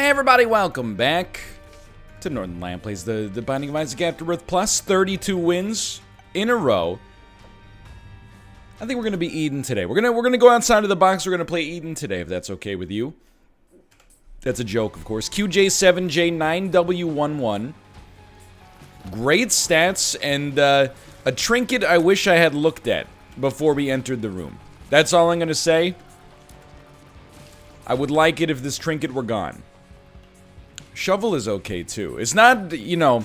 Hey everybody, welcome back to Northernlion plays the Binding of Isaac Afterbirth Plus. 32 wins in a row. I think we're gonna be Eden today. We're gonna go outside of the box. We're gonna play Eden today, if that's okay with you. That's a joke, of course. QJ7J9W11. Great stats and a trinket I wish I had looked at before we entered the room. That's all I'm gonna say. I would like it if this trinket were gone. Shovel is okay too. It's not, you know,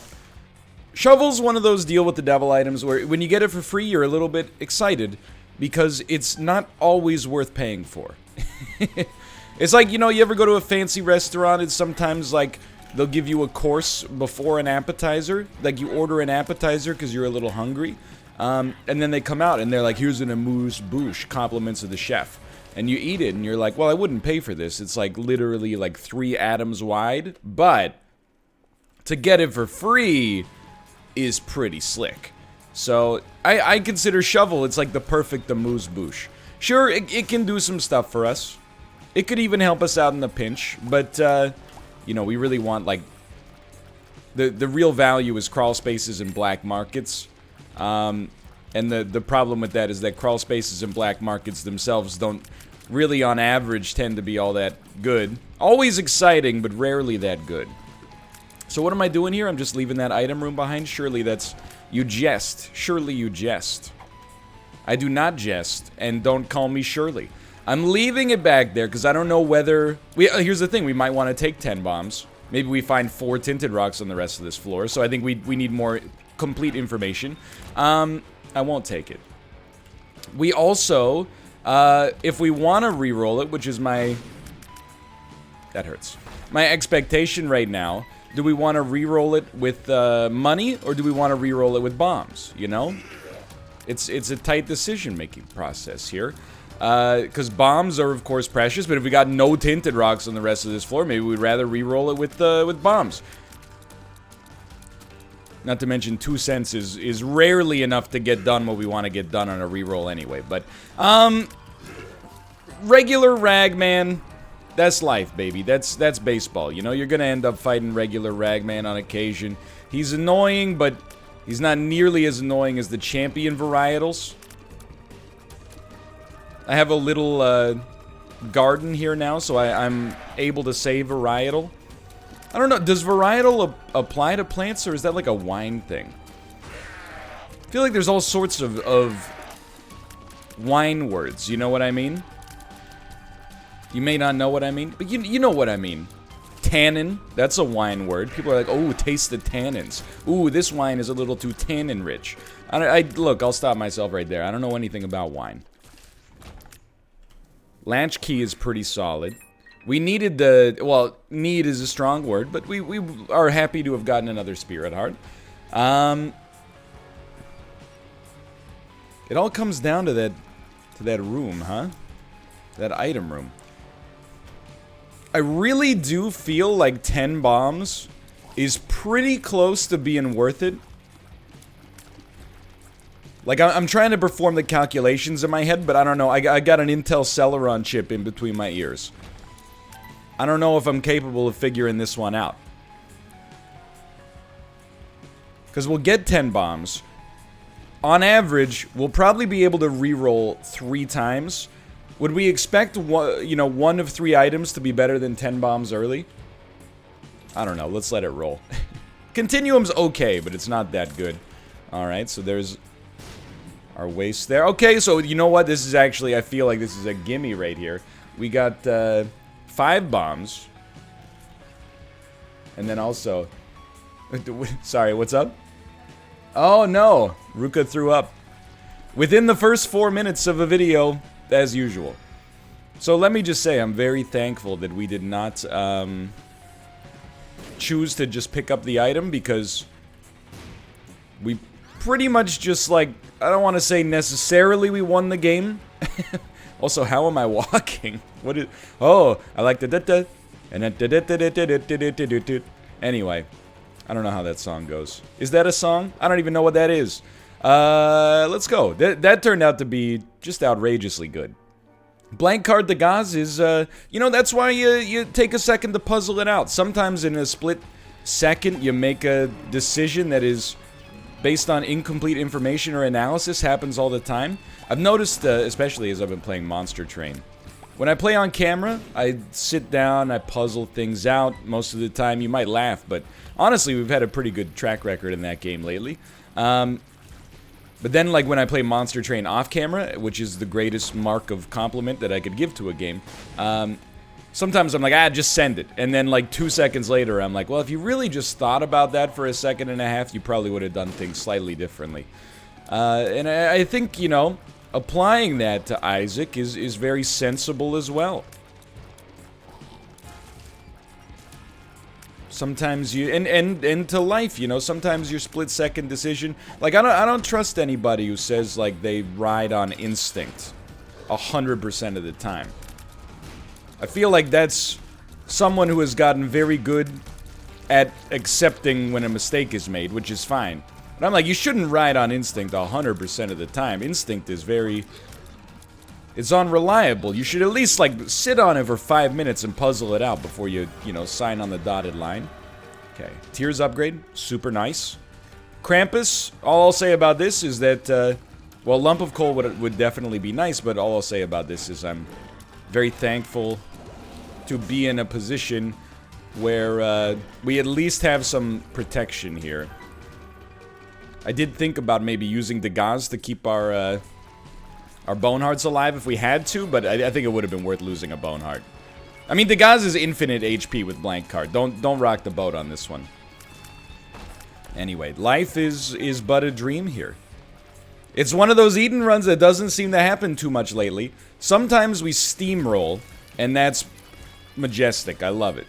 Shovel's one of those deal with the devil items where when you get it for free, you're a little bit excited because it's not always worth paying for. It's like, you know, you ever go to a fancy restaurant and sometimes, like, they'll give you a course before an appetizer. Like, you order an appetizer because you're a little hungry. And then they come out and they're like, here's an amuse-bouche, compliments of the chef. And you eat it, and you're like, well, I wouldn't pay for this. It's like literally like 3 atoms wide. But to get it for free is pretty slick. So I consider Shovel, it's like the perfect amuse-bouche. Sure, it can do some stuff for us. It could even help us out in the pinch. But, you know, we really want, like, the real value is crawl spaces and black markets. And the problem with that is that crawl spaces and black markets themselves don't really, on average, tend to be all that good. Always exciting, but rarely that good. So what am I doing here? I'm just leaving that item room behind? Surely that's... You jest. Surely you jest. I do not jest, and don't call me Shirley. I'm leaving it back there, because I don't know whether... here's the thing, we might want to take 10 bombs. Maybe we find 4 tinted rocks on the rest of this floor, so I think we need more complete information. I won't take it. We also, if we want to re-roll it, which is my... That hurts. My expectation right now, do we want to re-roll it with money, or do we want to re-roll it with bombs, you know? It's a tight decision-making process here. Because bombs are, of course, precious, but if we got no tinted rocks on the rest of this floor, maybe we'd rather re-roll it with bombs. Not to mention 2 cents is rarely enough to get done what we want to get done on a reroll anyway. But, regular Ragman, that's life, baby. That's baseball, you know? You're gonna end up fighting regular Ragman on occasion. He's annoying, but he's not nearly as annoying as the champion varietals. I have a little, garden here now, so I'm able to say varietal. I don't know, does varietal apply to plants, or is that like a wine thing? I feel like there's all sorts of wine words, you know what I mean? You may not know what I mean, but you know what I mean. Tannin, that's a wine word. People are like, oh, taste the tannins. Ooh, this wine is a little too tannin rich. Look, I'll stop myself right there. I don't know anything about wine. Latchkey is pretty solid. We needed the... Well, need is a strong word, but we are happy to have gotten another Spirit Heart. It all comes down to that room, huh? That item room. I really do feel like 10 bombs is pretty close to being worth it. Like, I'm trying to perform the calculations in my head, but I don't know. I got an Intel Celeron chip in between my ears. I don't know if I'm capable of figuring this one out. Because we'll get 10 bombs. On average, we'll probably be able to re-roll 3 times. Would we expect, you know, 1 of 3 items to be better than 10 bombs early? I don't know. Let's let it roll. Continuum's okay, but it's not that good. Alright, so there's... our waist there. Okay, so you know what? This is actually, I feel like this is a gimme right here. We got 5 bombs. And then also... Sorry, what's up? Oh no! Ruka threw up. Within the first 4 minutes of a video, as usual. So let me just say, I'm very thankful that we did not choose to just pick up the item, because we pretty much just, like, I don't want to say necessarily we won the game. Also, how am I walking? What is... Oh, I like the da-da. And then da-da-da-da-da-da-da-da-da. Anyway, I don't know how that song goes. Is that a song? I don't even know what that is. Let's go. That turned out to be just outrageously good. Blank card the Gaz is, you know, that's why you take a second to puzzle it out. Sometimes in a split second, you make a decision that is based on incomplete information or analysis. Happens all the time. I've noticed, especially as I've been playing Monster Train. When I play on camera, I sit down, I puzzle things out. Most of the time, you might laugh, but honestly, we've had a pretty good track record in that game lately. But then, like, when I play Monster Train off-camera, which is the greatest mark of compliment that I could give to a game, sometimes I'm like, just send it. And then, like, 2 seconds later, I'm like, well, if you really just thought about that for a second and a half, you probably would have done things slightly differently. And I think, you know, applying that to Isaac is very sensible as well. Sometimes you and to life, you know, sometimes your split-second decision, like I don't trust anybody who says like they ride on instinct 100% of the time. I feel like that's someone who has gotten very good at accepting when a mistake is made, which is fine. But I'm like, you shouldn't ride on instinct 100% of the time. Instinct is it's unreliable. You should at least, like, sit on it for 5 minutes and puzzle it out before you know, sign on the dotted line. Okay. Tears upgrade. Super nice. Krampus, all I'll say about this is that, well, Lump of Coal would definitely be nice, but all I'll say about this is I'm very thankful to be in a position where, we at least have some protection here. I did think about maybe using the Gaz to keep our Bone Hearts alive if we had to, but I think it would have been worth losing a Bone Heart. I mean, the Gaz is infinite HP with blank card. Don't rock the boat on this one. Anyway, life is but a dream here. It's one of those Eden runs that doesn't seem to happen too much lately. Sometimes we steamroll, and that's majestic. I love it.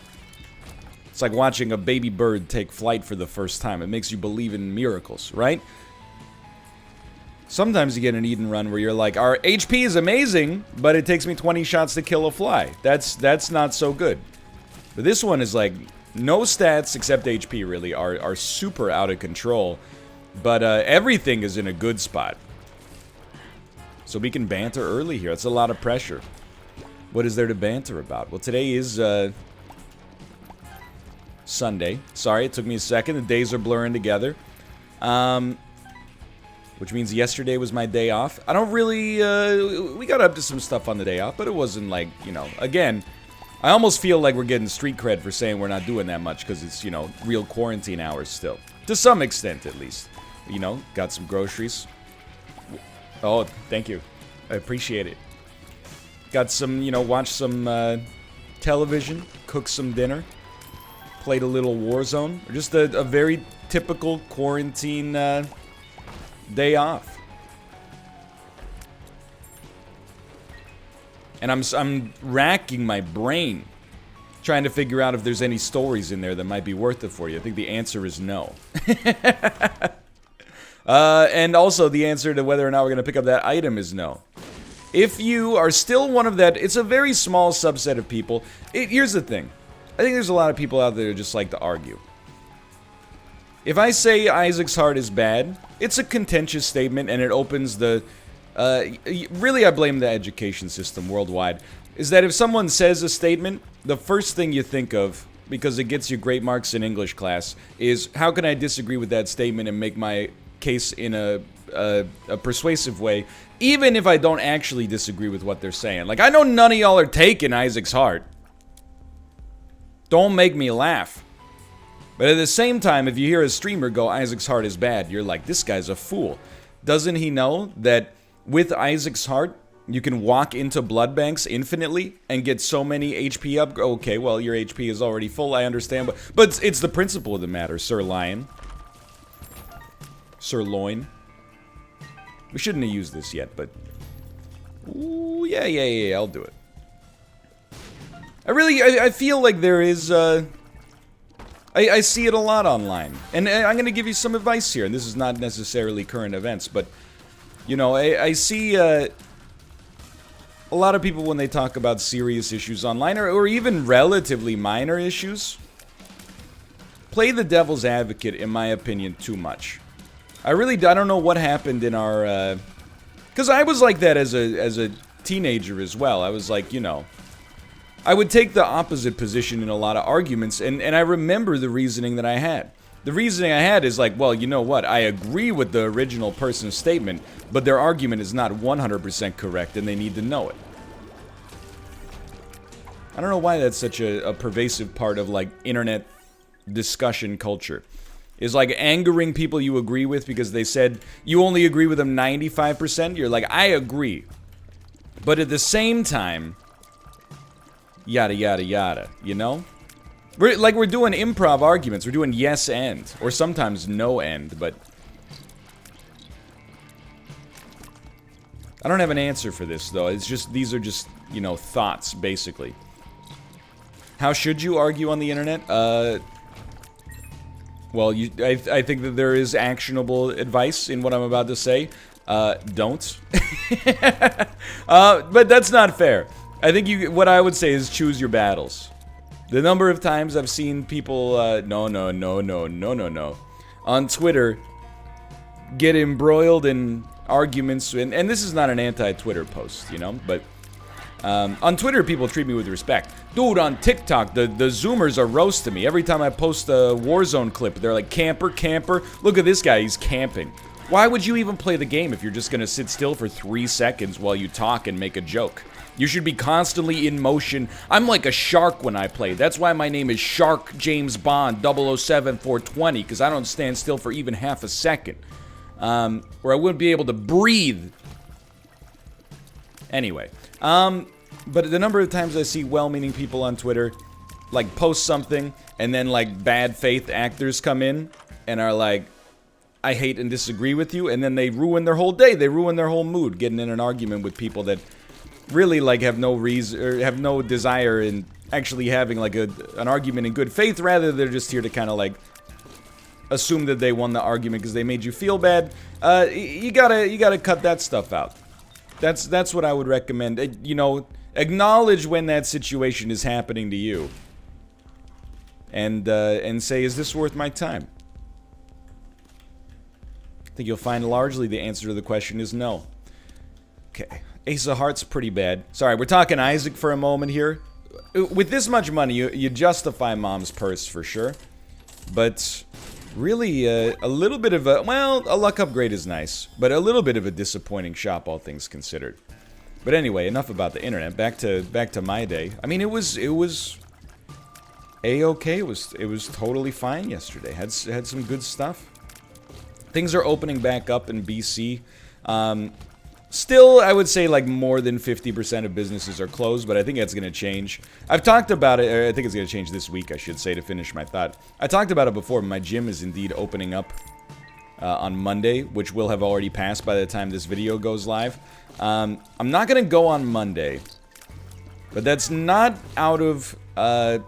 It's like watching a baby bird take flight for the first time. It makes you believe in miracles, right? Sometimes you get an Eden run where you're like, our HP is amazing, but it takes me 20 shots to kill a fly. That's not so good. But this one is like, no stats except HP really are super out of control. But everything is in a good spot. So we can banter early here. That's a lot of pressure. What is there to banter about? Well, today is Sunday. Sorry, it took me a second. The days are blurring together. Which means yesterday was my day off. I don't really, we got up to some stuff on the day off, but it wasn't like, you know, again, I almost feel like we're getting street cred for saying we're not doing that much because it's, you know, real quarantine hours still. To some extent, at least. You know, got some groceries. Oh, thank you. I appreciate it. Got some, you know, watched some television, cooked some dinner, played a little Warzone. Just a very typical quarantine day off. And I'm racking my brain trying to figure out if there's any stories in there that might be worth it for you. I think the answer is no. And also the answer to whether or not we're going to pick up that item is no. If you are still one of that, it's a very small subset of people. Here's the thing. I think there's a lot of people out there who just like to argue. If I say Isaac's heart is bad, it's a contentious statement and it opens the... really, I blame the education system worldwide. Is that if someone says a statement, the first thing you think of, because it gets you great marks in English class, is how can I disagree with that statement and make my case in a persuasive way, even if I don't actually disagree with what they're saying. Like, I know none of y'all are taking Isaac's heart. Don't make me laugh. But at the same time, if you hear a streamer go, Isaac's heart is bad, you're like, this guy's a fool. Doesn't he know that with Isaac's heart, you can walk into blood banks infinitely and get so many HP up? Okay, well, your HP is already full, I understand. But it's the principle of the matter, Sir Lion. Sirloin. We shouldn't have used this yet, but... Ooh, yeah, I'll do it. I feel like there is, I see it a lot online. And I'm gonna give you some advice here, and this is not necessarily current events, but... You know, I see, a lot of people when they talk about serious issues online, or even relatively minor issues, play the devil's advocate, in my opinion, too much. I don't know what happened in our, because I was like that as a teenager as well. I was like, you know, I would take the opposite position in a lot of arguments, and I remember the reasoning that I had. The reasoning I had is like, well, you know what, I agree with the original person's statement, but their argument is not 100% correct, and they need to know it. I don't know why that's such a pervasive part of, like, internet discussion culture. Is like angering people you agree with because they said you only agree with them 95%. You're like, I agree. But at the same time, yada yada yada, you know? We're doing improv arguments. We're doing yes and, or sometimes no and, but I don't have an answer for this though. It's just, these are just, you know, thoughts basically. How should you argue on the internet? Well, I think that there is actionable advice in what I'm about to say. Don't. But that's not fair. I think what I would say is choose your battles. The number of times I've seen people, no, on Twitter get embroiled in arguments, and this is not an anti-Twitter post, you know, but on Twitter, people treat me with respect. Dude, on TikTok, the Zoomers are roasting me. Every time I post a Warzone clip, they're like, camper. Look at this guy, he's camping. Why would you even play the game if you're just gonna sit still for 3 seconds while you talk and make a joke? You should be constantly in motion. I'm like a shark when I play. That's why my name is Shark James Bond 007 420, because I don't stand still for even half a second. Or I wouldn't be able to breathe. Anyway, but the number of times I see well-meaning people on Twitter, like, post something, and then, like, bad faith actors come in and are like, I hate and disagree with you, and then they ruin their whole day. They ruin their whole mood getting in an argument with people that really, like, have no reason, or have no desire in actually having, like, an argument in good faith. Rather, they're just here to kind of, like, assume that they won the argument because they made you feel bad. You gotta cut that stuff out. That's what I would recommend. You know, acknowledge when that situation is happening to you, and say, is this worth my time? I think you'll find largely the answer to the question is no. Okay, Ace of Hearts pretty bad. Sorry, we're talking Isaac for a moment here. With this much money, you justify mom's purse for sure, but really a little bit of a, well, a luck upgrade is nice, but a little bit of a disappointing shop, all things considered. But anyway, enough about the internet. Back to my day. I mean, it was a-okay. It was totally fine yesterday. Had some good stuff. Things are opening back up in BC. Still, I would say like more than 50% of businesses are closed, but I think that's going to change. I've talked about it, or I think it's going to change this week, I should say, to finish my thought. I talked about it before. My gym is indeed opening up on Monday, which will have already passed by the time this video goes live. I'm not going to go on Monday, but that's not out of... and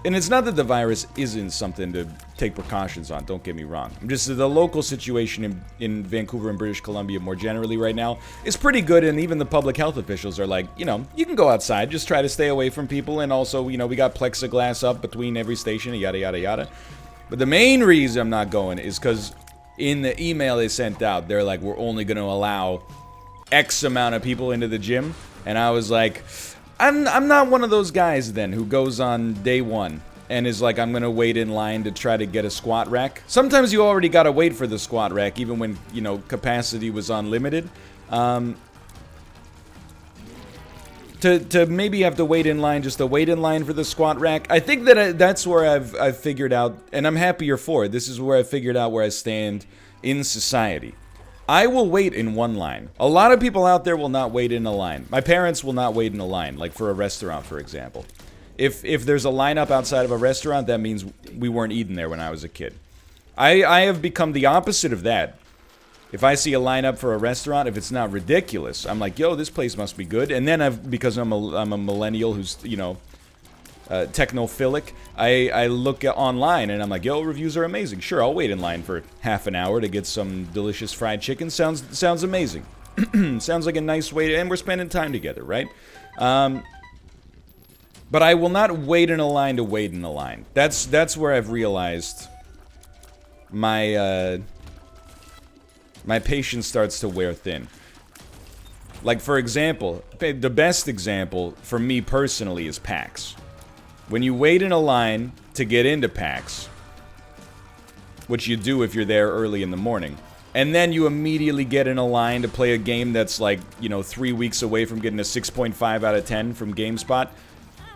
it's not that the virus isn't something to take precautions on, don't get me wrong. Just the local situation in Vancouver and British Columbia more generally right now is pretty good, and even the public health officials are like, you know, you can go outside, just try to stay away from people, and also, you know, we got plexiglass up between every station, yada yada yada. But the main reason I'm not going is because in the email they sent out, they're like, we're only going to allow X amount of people into the gym, and I was like, I'm not one of those guys then who goes on day one and is like, I'm gonna wait in line to try to get a squat rack. Sometimes you already gotta wait for the squat rack, even when, you know, capacity was unlimited. To maybe have to wait in line just to wait in line for the squat rack. I think that that's where I've figured out, and I'm happier for it. This is where I figured out where I stand in society. I will wait in one line. A lot of people out there will not wait in a line. My parents will not wait in a line, like for a restaurant, for example. If there's a lineup outside of a restaurant, that means we weren't eating there when I was a kid. I have become the opposite of that. If I see a lineup for a restaurant, if it's not ridiculous, I'm like, yo, this place must be good. And then because I'm a millennial who's, you know, technophilic, I look online and I'm like, yo, reviews are amazing. Sure, I'll wait in line for half an hour to get some delicious fried chicken. Sounds amazing. Sounds like a nice way to, and we're spending time together, right? But I will not wait in a line to wait in a line. That's where I've realized my my patience starts to wear thin. Like, for example, the best example for me personally is PAX. When you wait in a line to get into PAX, which you do if you're there early in the morning, and then you immediately get in a line to play a game that's like, you know, 3 weeks away from getting a 6.5 out of 10 from GameSpot,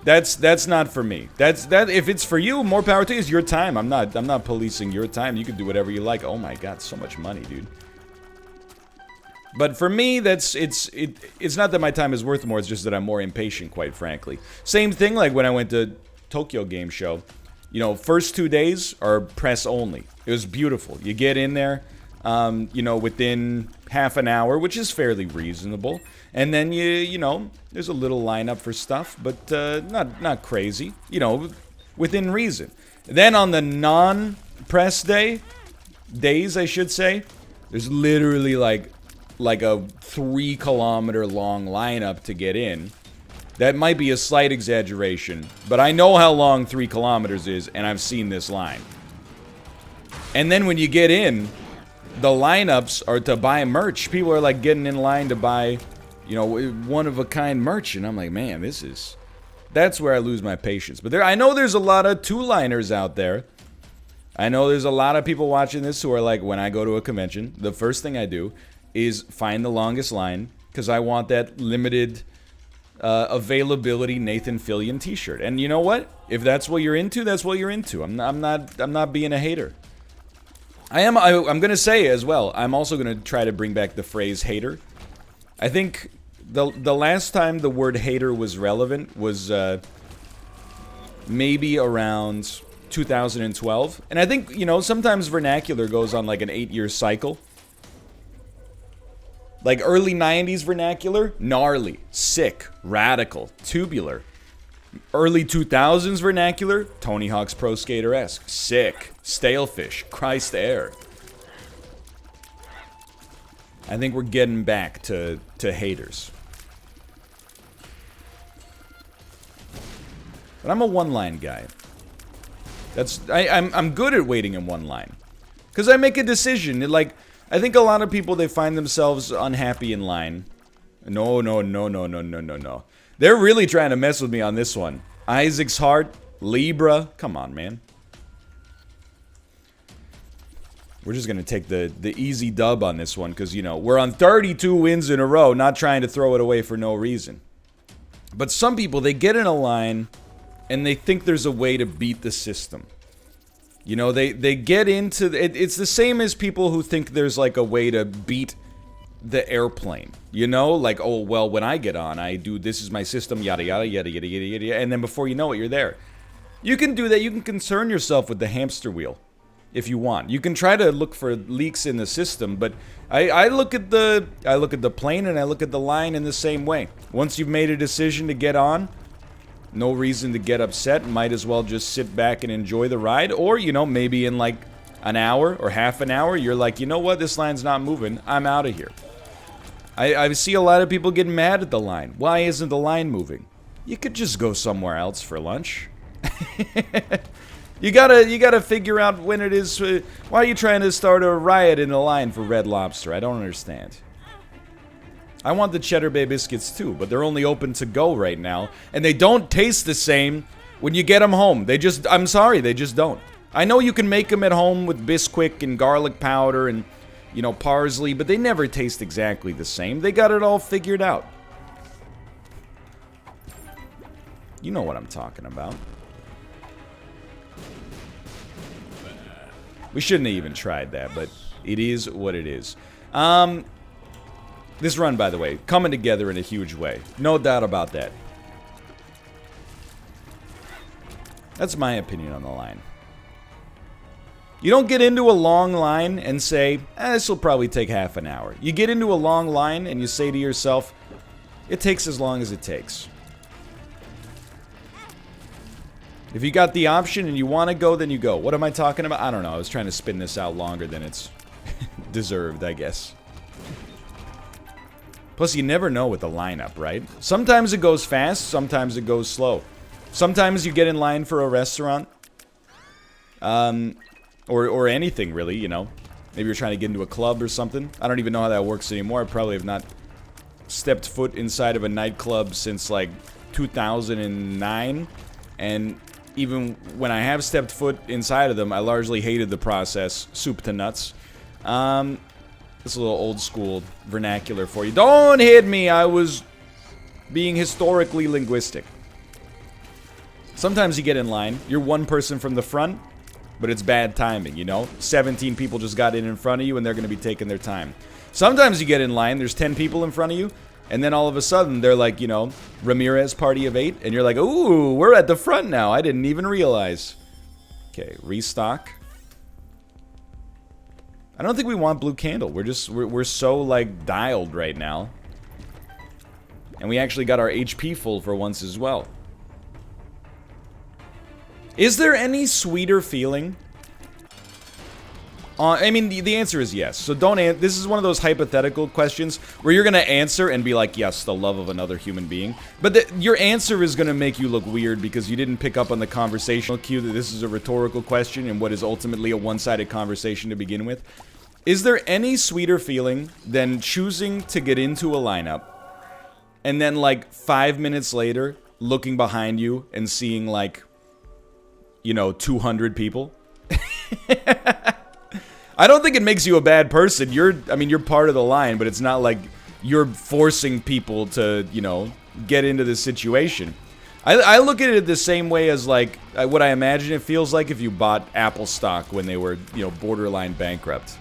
that's not for me. If it's for you, more power to you. It's your time. I'm not policing your time. You can do whatever you like. Oh my god, so much money, dude. But for me, it's not that my time is worth more, it's just that I'm more impatient, quite frankly. Same thing like when I went to Tokyo Game Show. You know, first 2 days are press only. It was beautiful. You get in there, you know, within half an hour, which is fairly reasonable. And then you know, there's a little lineup for stuff, but not crazy. You know, within reason. Then on the non-press days, I should say, there's literally like a 3 kilometer long lineup to get in. That might be a slight exaggeration, but I know how long 3 kilometers is, and I've seen this line. And then when you get in, the lineups are to buy merch. People are like getting in line to buy, you know, one-of-a-kind merch, and I'm like, man, that's where I lose my patience. But I know there's a lot of two-liners out there. I know there's a lot of people watching this who are like, when I go to a convention, the first thing I do is find the longest line, because I want that limited availability Nathan Fillion t-shirt. And you know what? If that's what you're into, that's what you're into. I'm not being a hater. I'm gonna say as well, I'm also gonna try to bring back the phrase hater. I think the last time the word hater was relevant was maybe around 2012. And I think, you know, sometimes vernacular goes on like an 8-year cycle. Like early 90s vernacular, gnarly, sick, radical, tubular. Early 2000s vernacular, Tony Hawk's Pro Skater-esque, sick, stalefish, Christ air. I think we're getting back to haters. But I'm a one-line guy. I'm good at waiting in one line. Because I make a decision, like, I think a lot of people, they find themselves unhappy in line. No. They're really trying to mess with me on this one. Isaac's Heart, Libra, come on, man. We're just gonna take the easy dub on this one, because, you know, we're on 32 wins in a row, not trying to throw it away for no reason. But some people, they get in a line, and they think there's a way to beat the system. You know, they get into... It's the same as people who think there's, like, a way to beat the airplane. You know? Like, oh, well, when I get on, I do... This is my system, yada, yada, yada, yada, yada, yada. And then before you know it, you're there. You can do that. You can concern yourself with the hamster wheel, if you want. You can try to look for leaks in the system, but I look at the plane and I look at the line in the same way. Once you've made a decision to get on... No reason to get upset. Might as well just sit back and enjoy the ride. Or, you know, maybe in like an hour or half an hour, you're like, you know what? This line's not moving. I'm out of here. I see a lot of people getting mad at the line. Why isn't the line moving? You could just go somewhere else for lunch. You gotta figure out when it is. Why are you trying to start a riot in the line for Red Lobster? I don't understand. I want the Cheddar Bay biscuits too, but they're only open to go right now. And they don't taste the same when you get them home. I'm sorry, they just don't. I know you can make them at home with Bisquick and garlic powder and, you know, parsley, but they never taste exactly the same. They got it all figured out. You know what I'm talking about. We shouldn't have even tried that, but it is what it is. This run, by the way, coming together in a huge way. No doubt about that. That's my opinion on the line. You don't get into a long line and say, this will probably take half an hour. You get into a long line and you say to yourself, it takes as long as it takes. If you got the option and you want to go, then you go. What am I talking about? I don't know. I was trying to spin this out longer than it's deserved, I guess. Plus, you never know with the lineup, right? Sometimes it goes fast, sometimes it goes slow. Sometimes you get in line for a restaurant. Or anything, really, you know. Maybe you're trying to get into a club or something. I don't even know how that works anymore. I probably have not stepped foot inside of a nightclub since like 2009, and even when I have stepped foot inside of them, I largely hated the process, soup to nuts. This a little old school vernacular for you. Don't hit me, I was being historically linguistic. Sometimes you get in line, you're one person from the front, but it's bad timing, you know? 17 people just got in front of you and they're gonna be taking their time. Sometimes you get in line, there's 10 people in front of you, and then all of a sudden, they're like, you know, Ramirez party of 8, and you're like, ooh, we're at the front now. I didn't even realize. Okay, restock. I don't think we want blue candle. We're so, like, dialed right now. And we actually got our HP full for once as well. Is there any sweeter feeling? I mean, the answer is yes. So don't this is one of those hypothetical questions where you're gonna answer and be like, yes, the love of another human being. But your answer is gonna make you look weird because you didn't pick up on the conversational cue that this is a rhetorical question and what is ultimately a one-sided conversation to begin with. Is there any sweeter feeling than choosing to get into a lineup and then, like, 5 minutes later, looking behind you and seeing, like, you know, 200 people? I don't think it makes you a bad person. I mean, you're part of the line, but it's not like you're forcing people to, you know, get into this situation. I look at it the same way as, like, what I imagine it feels like if you bought Apple stock when they were, you know, borderline bankrupt.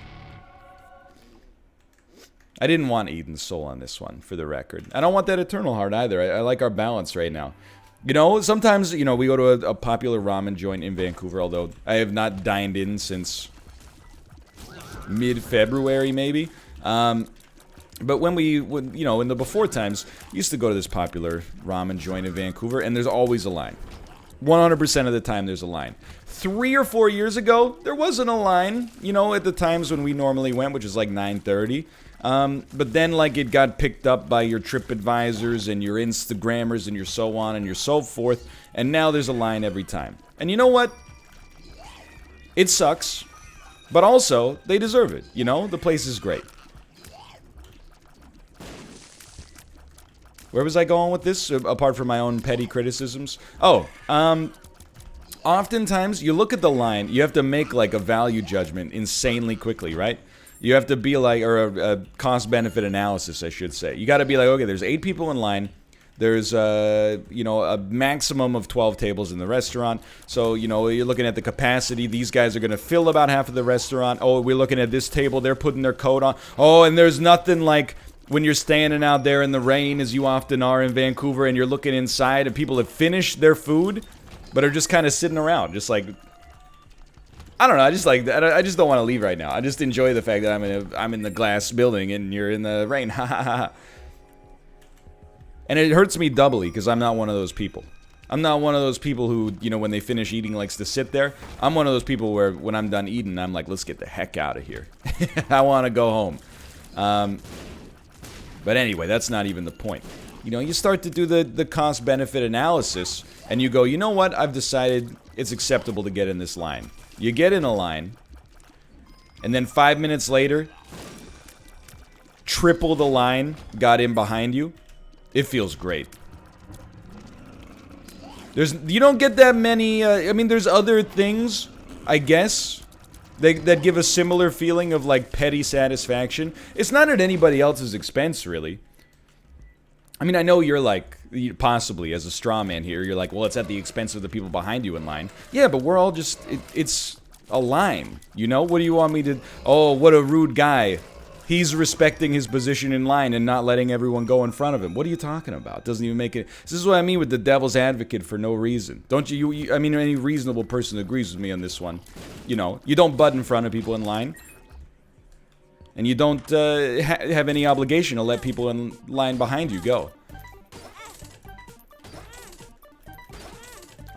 I didn't want Eden's Soul on this one, for the record. I don't want that Eternal Heart either. I like our balance right now. You know, sometimes, you know, we go to a popular ramen joint in Vancouver, although I have not dined in since mid-February, maybe. But when we would, you know, in the before times, used to go to this popular ramen joint in Vancouver, and there's always a line. 100% of the time there's a line. 3 or 4 years ago, there wasn't a line, you know, at the times when we normally went, which is like 9:30. But then, like, it got picked up by your TripAdvisors and your Instagrammers and your so on and your so forth, and now there's a line every time. And you know what? It sucks. But also, they deserve it, you know? The place is great. Where was I going with this, apart from my own petty criticisms? Oh, oftentimes, you look at the line, you have to make, like, a value judgment insanely quickly, right? You have to be like, or a cost-benefit analysis, I should say. You gotta be like, okay, there's 8 people in line. There's, you know, a maximum of 12 tables in the restaurant. So, you know, you're looking at the capacity. These guys are going to fill about half of the restaurant. Oh, we're looking at this table. They're putting their coat on. Oh, and there's nothing like when you're standing out there in the rain, as you often are in Vancouver, and you're looking inside, and people have finished their food, but are just kind of sitting around, just like... I don't know, I just don't want to leave right now. I just enjoy the fact that I'm in the glass building, and you're in the rain. Ha ha ha. And it hurts me doubly, because I'm not one of those people. I'm not one of those people who, you know, when they finish eating likes to sit there. I'm one of those people where, when I'm done eating, I'm like, let's get the heck out of here. I want to go home. But anyway, that's not even the point. You know, you start to do the cost-benefit analysis, and you go, you know what? I've decided it's acceptable to get in this line. You get in a line, and then 5 minutes later, triple the line got in behind you. It feels great. You don't get that many, I mean, there's other things, I guess, that give a similar feeling of, like, petty satisfaction. It's not at anybody else's expense, really. I mean, I know you're, like, possibly, as a straw man here, you're like, well, it's at the expense of the people behind you in line. Yeah, but we're all just, it's a line, you know? What do you want me to, oh, what a rude guy. He's respecting his position in line and not letting everyone go in front of him. What are you talking about? Doesn't even make it... This is what I mean with the devil's advocate for no reason. Don't you... I mean, any reasonable person agrees with me on this one. You know, you don't butt in front of people in line. And you don't have any obligation to let people in line behind you go.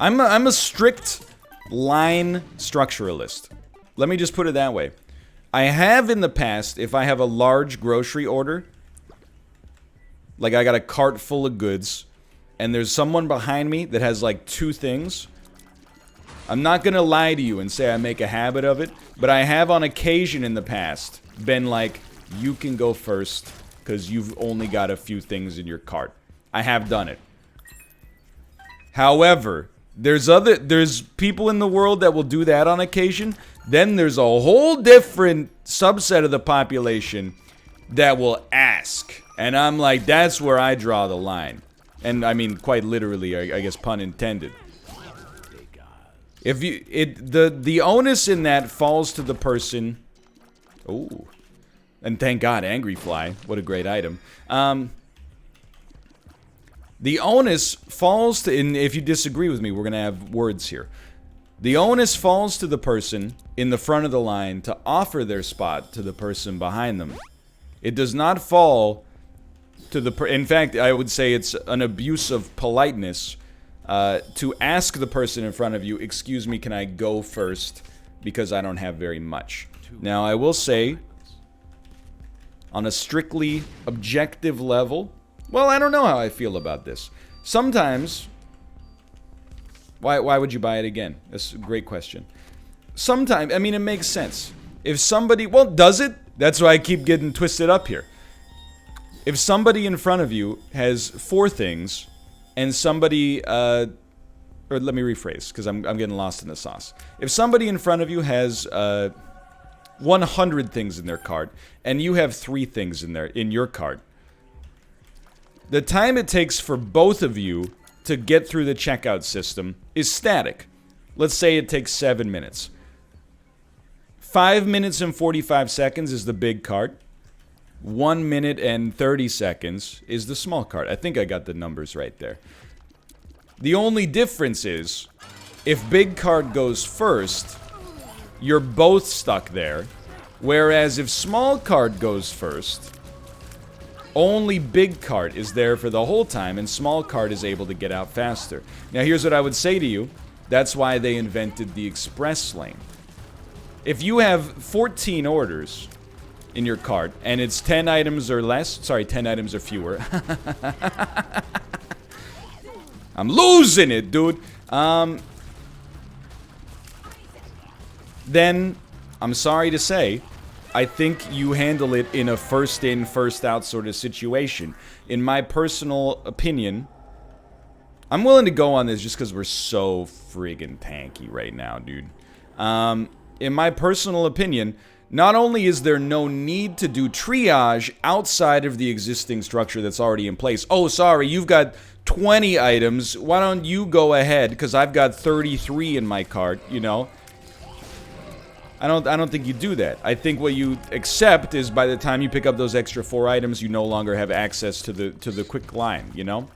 I'm a strict line structuralist. Let me just put it that way. I have in the past, if I have a large grocery order, like I got a cart full of goods, and there's someone behind me that has like 2 things, I'm not gonna lie to you and say I make a habit of it, but I have on occasion in the past been like, you can go first, because you've only got a few things in your cart. I have done it. However, there's people in the world that will do that on occasion. Then there's a whole different subset of the population that will ask. And I'm like, that's where I draw the line. And I mean, quite literally, I guess pun intended. If you, the onus in that falls to the person. Oh, and thank God, Angry Fly. What a great item. The onus falls to, and if you disagree with me, we're gonna have words here. The onus falls to the person in the front of the line to offer their spot to the person behind them. It does not fall to the, in fact, I would say it's an abuse of politeness to ask the person in front of you, excuse me, can I go first? Because I don't have very much. Now, I will say, on a strictly objective level, well, I don't know how I feel about this. Sometimes, why would you buy it again? That's a great question. Sometimes, I mean, it makes sense. If somebody, well, does it? That's why I keep getting twisted up here. If somebody in front of you has 4 things, and somebody, or let me rephrase, because I'm getting lost in the sauce. If somebody in front of you has 100 things in their cart, and you have 3 things in your cart, the time it takes for both of you to get through the checkout system is static. Let's say it takes 7 minutes. 5 minutes and 45 seconds is the big cart. 1 minute and 30 seconds is the small cart. I think I got the numbers right there. The only difference is, if big cart goes first, you're both stuck there. Whereas if small cart goes first, only big cart is there for the whole time, and small cart is able to get out faster. Now here's what I would say to you. That's why they invented the express lane. If you have 14 orders in your cart, and it's 10 items or less, sorry, 10 items or fewer. I'm losing it, dude. Then, I'm sorry to say, I think you handle it in a first in, first out sort of situation. In my personal opinion, I'm willing to go on this just because we're so friggin' tanky right now, dude. In my personal opinion, not only is there no need to do triage outside of the existing structure that's already in place. Oh, sorry, you've got 20 items. Why don't you go ahead? Because I've got 33 in my cart, you know? I don't think you do that. I think what you accept is by the time you pick up those extra 4 items, you no longer have access to the quick line, you know?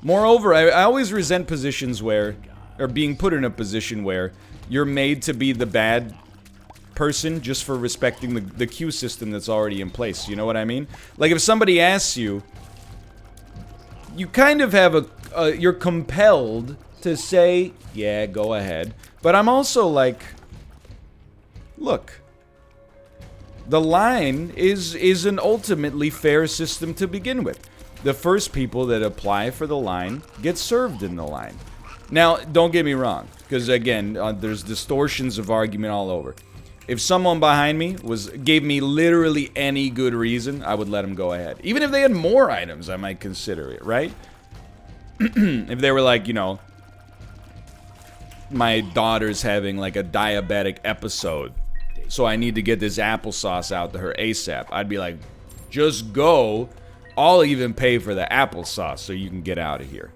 Moreover, I always resent positions where, or being put in a position where you're made to be the bad person just for respecting the queue system that's already in place. You know what I mean? Like if somebody asks you, you kind of have you're compelled to say, yeah, go ahead. But I'm also like, look, the line is an ultimately fair system to begin with. The first people that apply for the line get served in the line. Now, don't get me wrong, because again, there's distortions of argument all over. If someone behind me gave me literally any good reason, I would let them go ahead. Even if they had more items, I might consider it, right? If they were like, you know, my daughter's having like a diabetic episode, so I need to get this applesauce out to her ASAP, I'd be like, just go. I'll even pay for the applesauce so you can get out of here.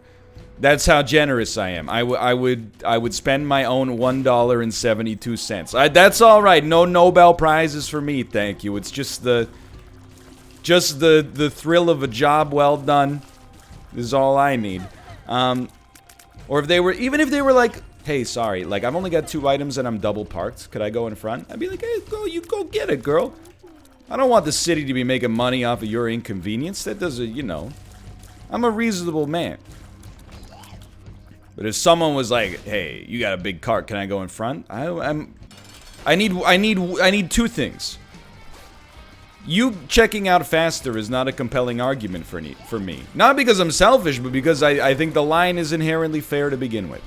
That's how generous I am. I would spend my own $1.72. That's all right. No Nobel Prizes for me, thank you. It's just the thrill of a job well done is all I need. Or if they were, even if they were like, hey, sorry, like I've only got 2 items and I'm double parked. Could I go in front? I'd be like, hey, you go get it, girl. I don't want the city to be making money off of your inconvenience. That doesn't, you know. I'm a reasonable man. But if someone was like, hey, you got a big cart, can I go in front? I need 2 things. You checking out faster is not a compelling argument for me. Not because I'm selfish, but because I think the line is inherently fair to begin with.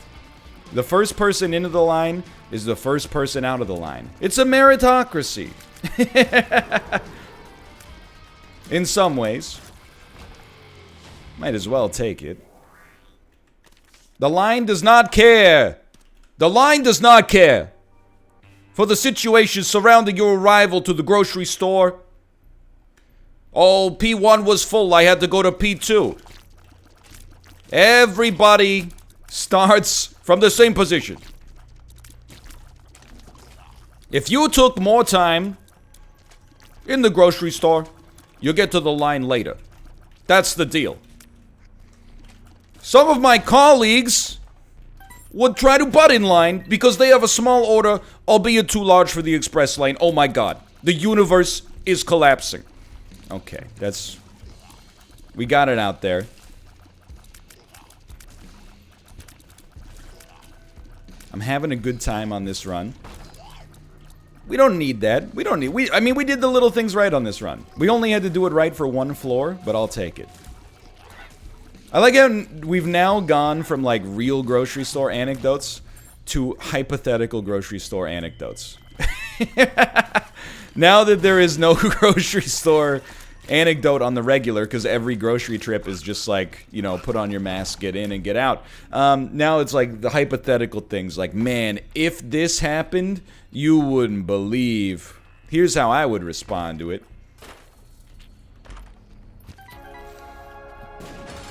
The first person into the line is the first person out of the line. It's a meritocracy. In some ways. Might as well take it. The line does not care. The line does not care for the situation surrounding your arrival to the grocery store. Oh, P1 was full. I had to go to P2. Everybody starts from the same position. If you took more time in the grocery store, you'll get to the line later. That's the deal. Some of my colleagues would try to butt in line because they have a small order, albeit too large for the express lane. Oh my god. The universe is collapsing. Okay, that's... We got it out there. I'm having a good time on this run. We don't need that. We don't need... I mean, we did the little things right on this run. We only had to do it right for one floor, but I'll take it. I like how we've now gone from, like, real grocery store anecdotes to hypothetical grocery store anecdotes. Now that there is no grocery store anecdote on the regular, because every grocery trip is just like, you know, put on your mask, get in and get out. Now it's like the hypothetical things, like, man, if this happened, you wouldn't believe. Here's how I would respond to it.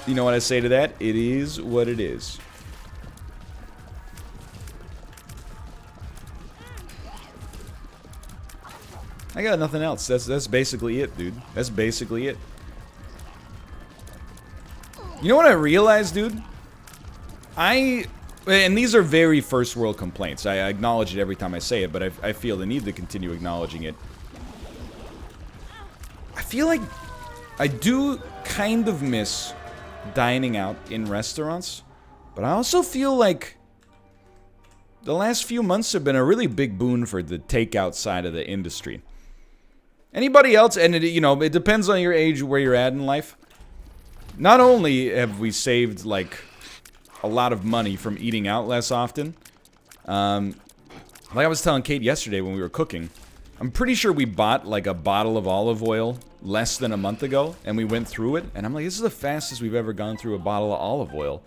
You know what I say to that? It is what it is. I got nothing else. That's basically it, dude. That's basically it. You know what I realized, dude? And these are very first world complaints. I acknowledge it every time I say it, but I feel the need to continue acknowledging it. I feel like I do kind of miss dining out in restaurants, but I also feel like the last few months have been a really big boon for the takeout side of the industry. Anybody else, and you know, it depends on your age, where you're at in life. Not only have we saved, like, a lot of money from eating out less often, like I was telling Kate yesterday when we were cooking, I'm pretty sure we bought, like, a bottle of olive oil less than a month ago, and we went through it, and I'm like, this is the fastest we've ever gone through a bottle of olive oil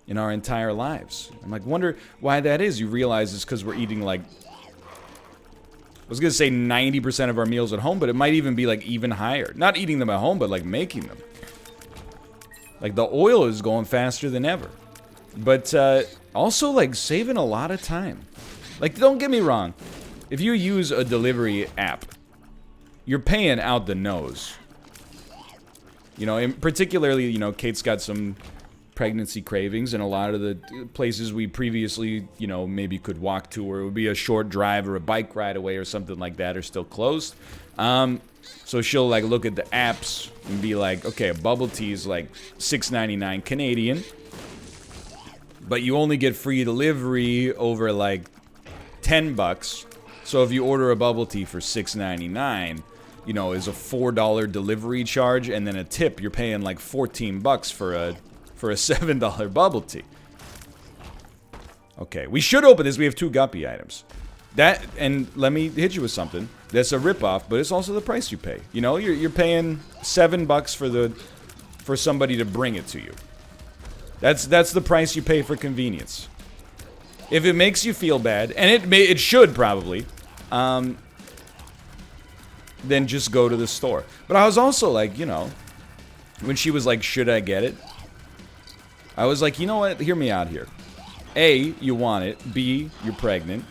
in our entire lives. I'm like, wonder why that is. You realize it's because we're eating, like, I was gonna say 90% of our meals at home, but it might even be, like, even higher. Not eating them at home, but, like, making them. Like, the oil is going faster than ever. But, also, like, saving a lot of time. Like, don't get me wrong. If you use a delivery app, you're paying out the nose. You know, and particularly, you know, Kate's got some pregnancy cravings, and a lot of the places we previously, you know, maybe could walk to, or it would be a short drive or a bike ride away or something like that, are still closed. So she'll, like, look at the apps and be like, okay, a bubble tea is like $6.99 Canadian, but you only get free delivery over, like, $10. So if you order a bubble tea for $6.99, you know, is a $4 delivery charge and then a tip, you're paying like $14 for a $7 bubble tea. Okay, we should open this. We have 2 Guppy items. That, and let me hit you with something. That's a ripoff, but it's also the price you pay. You know, you're paying $7 for somebody to bring it to you. That's the price you pay for convenience. If it makes you feel bad, and it should probably, then just go to the store. But I was also like, you know, when she was like, should I get it? I was like, you know what? Hear me out here. A, you want it. B, you're pregnant.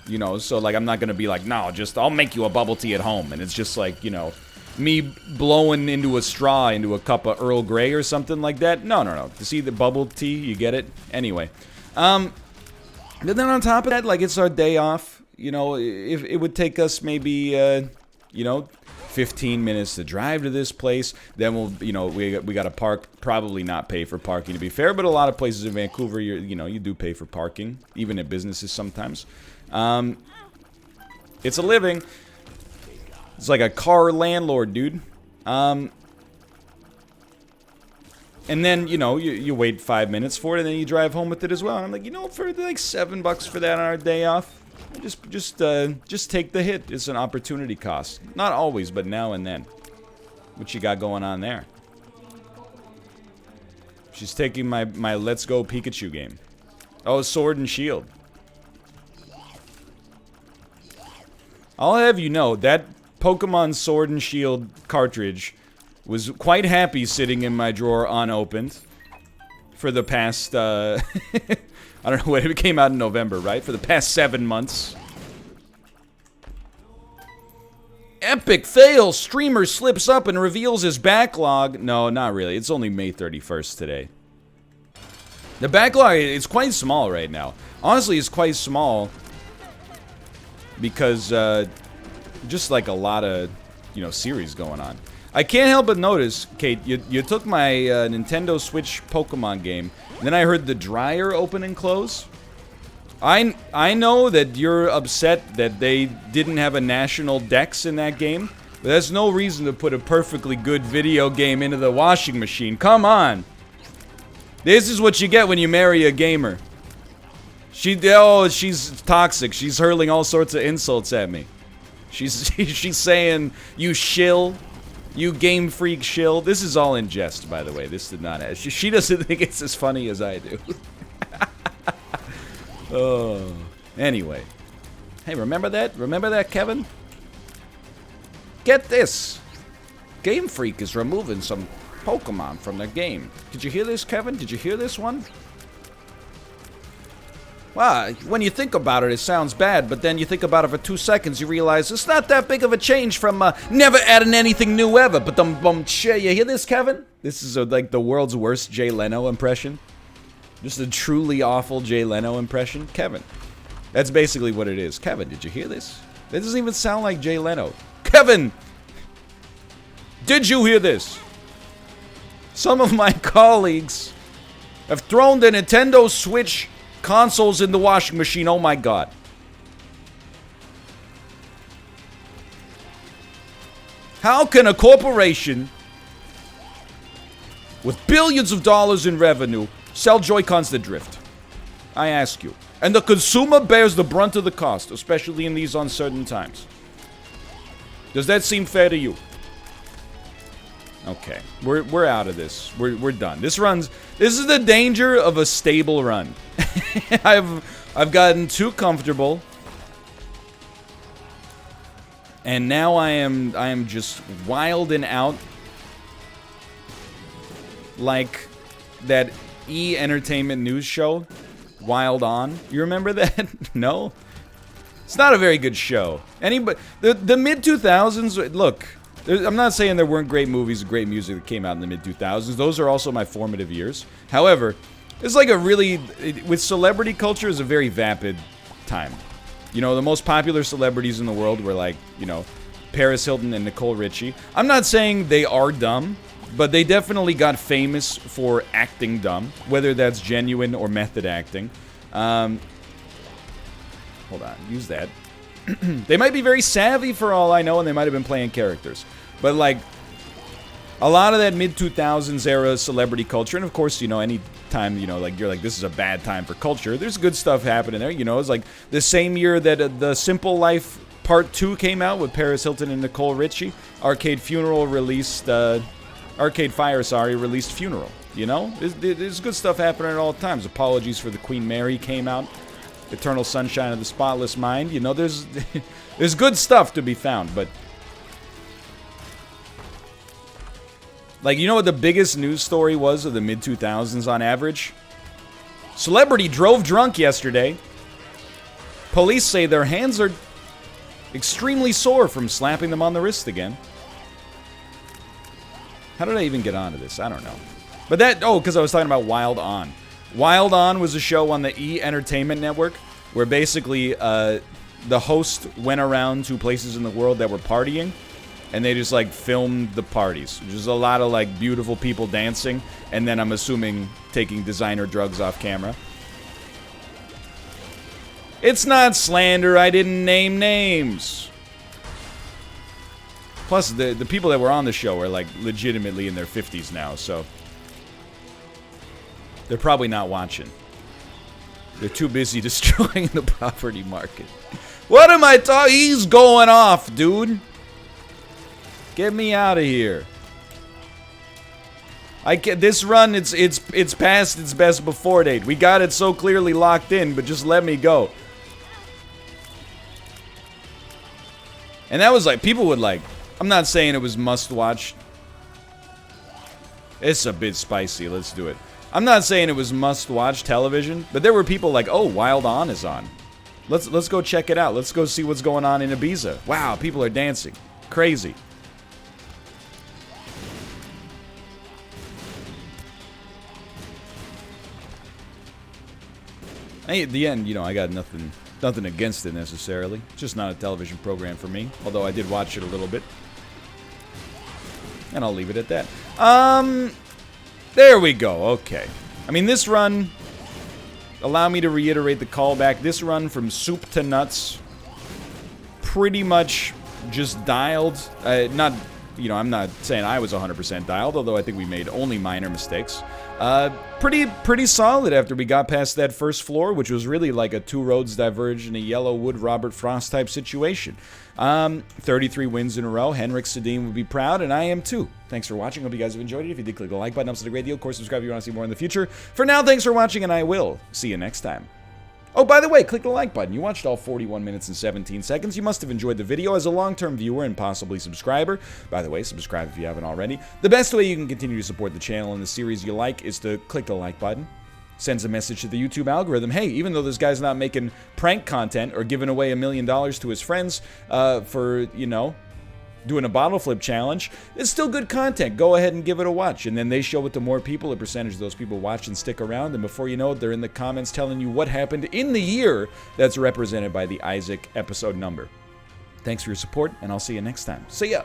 You know, so like I'm not gonna be like, no, I'll make you a bubble tea at home. And it's just like, you know, me blowing into a straw into a cup of Earl Grey or something like that. No. To see the bubble tea, you get it? Anyway. But then on top of that, like, it's our day off. You know, if it would take us maybe, you know, 15 minutes to drive to this place, then we'll, you know, we got to park, probably not pay for parking, to be fair, but a lot of places in Vancouver, you know, you do pay for parking, even at businesses sometimes. It's a living. It's like a car landlord, dude. And then, you know, you wait 5 minutes for it, and then you drive home with it as well. And I'm like, you know, for like $7 for that on our day off, just take the hit. It's an opportunity cost. Not always, but now and then. What you got going on there? She's taking my Let's Go Pikachu game. Oh, Sword and Shield. I'll have you know, that Pokemon Sword and Shield cartridge was quite happy sitting in my drawer unopened for the past, I don't know when it came out in November, right? For the past 7 months. Epic fail! Streamer slips up and reveals his backlog. No, not really. It's only May 31st today. The backlog is quite small right now. Honestly, it's quite small because just like a lot of, you know, series going on. I can't help but notice, Kate, you took my Nintendo Switch Pokemon game, and then I heard the dryer open and close. I know that you're upset that they didn't have a national Dex in that game, but that's no reason to put a perfectly good video game into the washing machine. Come on! This is what you get when you marry a gamer. She's toxic. She's hurling all sorts of insults at me. She's saying, you shill. You game freak shill. This is all in jest, by the way. This did not... She doesn't think it's as funny as I do. Oh. Anyway. Hey, remember that? Remember that, Kevin? Get this. Game Freak is removing some Pokemon from their game. Did you hear this, Kevin? Did you hear this one? Well, when you think about it, it sounds bad, but then you think about it for 2 seconds, you realize it's not that big of a change from never adding anything new ever. But you hear this, Kevin? This is like the world's worst Jay Leno impression. Just a truly awful Jay Leno impression. Kevin. That's basically what it is. Kevin, did you hear this? That doesn't even sound like Jay Leno. Kevin! Did you hear this? Some of my colleagues have thrown the Nintendo Switch consoles in the washing machine. Oh my god. How can a corporation with billions of dollars in revenue sell Joy-Cons that drift? I ask you. And the consumer bears the brunt of the cost, especially in these uncertain times. Does that seem fair to you? Okay, we're out of this. We're done. This is the danger of a stable run. I've gotten too comfortable. And now I am just wilding out like that E-Entertainment news show, Wild On. You remember that? No? It's not a very good show. The mid-2000s, look, I'm not saying there weren't great movies and great music that came out in the mid-2000s. Those are also my formative years. However, it's like with celebrity culture, is a very vapid time. You know, the most popular celebrities in the world were like, you know, Paris Hilton and Nicole Richie. I'm not saying they are dumb, but they definitely got famous for acting dumb, whether that's genuine or method acting. Hold on, use that. They might be very savvy for all I know, and they might have been playing characters. But, like, a lot of that mid-2000s era celebrity culture, and of course, you know, any time, you know, like, you're like, this is a bad time for culture, there's good stuff happening there, you know. It's like the same year that The Simple Life Part 2 came out with Paris Hilton and Nicole Richie, Arcade Fire, released Funeral, you know? There's good stuff happening at all times. Apologies for the Queen Mary came out. Eternal Sunshine of the Spotless Mind. You know, there's good stuff to be found, but... Like, you know what the biggest news story was of the mid-2000s on average? Celebrity drove drunk yesterday. Police say their hands are extremely sore from slapping them on the wrist again. How did I even get onto this? I don't know. But because I was talking about Wild On. Wild On was a show on the E-Entertainment Network where basically the host went around to places in the world that were partying, and they just, like, filmed the parties. There's a lot of, like, beautiful people dancing, and then I'm assuming taking designer drugs off camera. It's not slander, I didn't name names. Plus, the people that were on the show are, like, legitimately in their 50s now, so... They're probably not watching. They're too busy destroying the property market. What am I talking? He's going off, dude. Get me out of here. This run, it's past its best before date. We got it so clearly locked in, but just let me go. And that was like, people would like, I'm not saying it was must watch. It's a bit spicy, let's do it. I'm not saying it was must watch television, but there were people like, oh, Wild On is on. Let's go check it out. Let's go see what's going on in Ibiza. Wow, people are dancing. Crazy. At the end, you know, I got nothing against it necessarily. It's just not a television program for me. Although I did watch it a little bit. And I'll leave it at that. There we go. Okay. I mean, this run, allow me to reiterate the callback. This run from soup to nuts, pretty much just dialed. Not, you know, I'm not saying I was 100% dialed, although I think we made only minor mistakes. Pretty solid after we got past that first floor, which was really like a two roads diverge in a yellow wood Robert Frost type situation. 33 wins in a row. Henrik Sedin would be proud, and I am too. Thanks for watching. Hope you guys have enjoyed it. If you did, click the like button. Helps us a great deal. Of course, subscribe if you want to see more in the future. For now, thanks for watching, and I will see you next time. Oh, by the way, click the like button. You watched all 41 minutes and 17 seconds. You must have enjoyed the video. As a long-term viewer and possibly subscriber, by the way, subscribe if you haven't already. The best way you can continue to support the channel and the series you like is to click the like button. Sends a message to the YouTube algorithm. Hey, even though this guy's not making prank content or giving away $1 million to his friends for, you know, doing a bottle flip challenge, it's still good content. Go ahead and give it a watch. And then they show it to more people. A percentage of those people watch and stick around. And before you know it, they're in the comments telling you what happened in the year that's represented by the Isaac episode number. Thanks for your support, and I'll see you next time. See ya!